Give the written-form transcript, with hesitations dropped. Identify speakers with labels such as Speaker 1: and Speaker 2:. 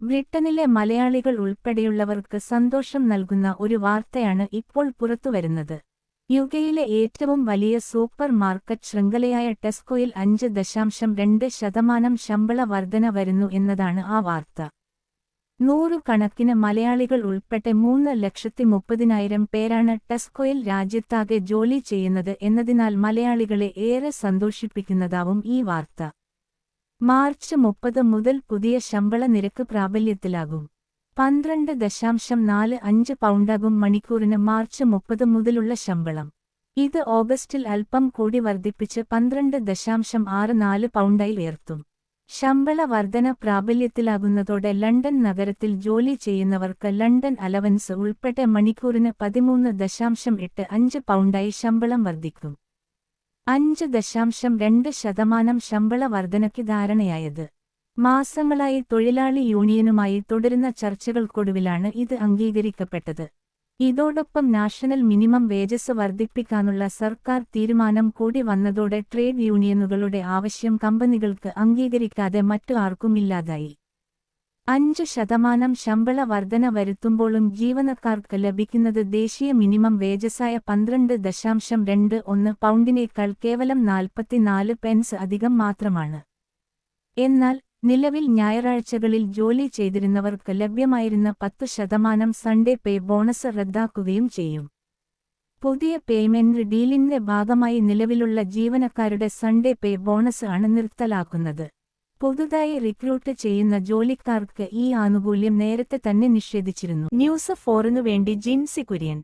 Speaker 1: ബ്രിട്ടനിലെ മലയാളികൾ ഉൾപ്പെടെയുള്ളവർക്ക് സന്തോഷം നൽകുന്ന ഒരു വാർത്തയാണ് ഇപ്പോൾ പുറത്തുവരുന്നത്. യുകെയിലെ ഏറ്റവും വലിയ സൂപ്പർ മാർക്കറ്റ് ശൃംഖലയായ ടെസ്കോയിൽ 5.2% ശമ്പള വർധന വരുന്നു എന്നതാണ് ആ വാർത്ത. നൂറുകണക്കിന് മലയാളികൾ ഉൾപ്പെടെ 3,30,000 പേരാണ് ടെസ്കോയിൽ രാജ്യത്താകെ ജോലി ചെയ്യുന്നത് എന്നതിനാൽ മലയാളികളെ ഏറെ സന്തോഷിപ്പിക്കുന്നതാവും ഈ വാർത്ത. മാർച്ച് 30 മുതൽ പുതിയ ശമ്പള നിരക്ക് പ്രാബല്യത്തിലാകും. 12.45 പൗണ്ടാകും മണിക്കൂറിന് മാർച്ച് 30 മുതലുള്ള ശമ്പളം. ഇത് ഓഗസ്റ്റിൽ അല്പം കൂടി വർദ്ധിപ്പിച്ച് 12.64 പൗണ്ടായി ഉയർത്തും. ശമ്പള വർധന പ്രാബല്യത്തിലാകുന്നതോടെ ലണ്ടൻ നഗരത്തിൽ ജോലി ചെയ്യുന്നവർക്ക് ലണ്ടൻ അലവൻസ് ഉൾപ്പെടെ മണിക്കൂറിന് 13.85 പൗണ്ടായി ശമ്പളം വർദ്ധിക്കും. 5.2% ശമ്പള വർധനയ്ക്ക് ധാരണയായത്. മാസങ്ങളായി തൊഴിലാളി യൂണിയനുമായി തുടരുന്ന ചർച്ചകൾക്കൊടുവിലാണ് ഇത് അംഗീകരിക്കപ്പെട്ടത്. ഇതോടൊപ്പം നാഷണൽ മിനിമം വേജസ് വർദ്ധിപ്പിക്കാനുള്ള സർക്കാർ തീരുമാനം കൂടി വന്നതോടെ ട്രേഡ് യൂണിയനുകളുടെ ആവശ്യം കമ്പനികൾക്ക് അംഗീകരിക്കാതെ മറ്റു ആർക്കും ഇല്ലാതായി. 5% ശമ്പള വർധന വരുത്തുമ്പോഴും ജീവനക്കാർക്ക് ലഭിക്കുന്നത് ദേശീയ മിനിമം വേജസായ 12.21 പൗണ്ടിനേക്കാൾ കേവലം 44 പെൻസ് അധികം മാത്രമാണ്. എന്നാൽ നിലവിൽ ഞായറാഴ്ചകളിൽ ജോലി ചെയ്തിരുന്നവർക്ക് ലഭ്യമായിരുന്ന 10% സൺഡേ പേ ബോണസ് റദ്ദാക്കുകയും ചെയ്യും. പുതിയ പേയ്മെന്റ് ഡീലിന്റെ ഭാഗമായി നിലവിലുള്ള ജീവനക്കാരുടെ സൺഡേ പേ ബോണസ് ആണ് നിർത്തലാക്കുന്നത്. പുതുതായി റിക്രൂട്ട് ചെയ്യുന്ന ജോലിക്കാർക്ക് ഈ ആനുകൂല്യം നേരത്തെ തന്നെ നിഷേധിച്ചിരുന്നു. ന്യൂസ് 4 വേണ്ടി ജിൻസി കുര്യൻ.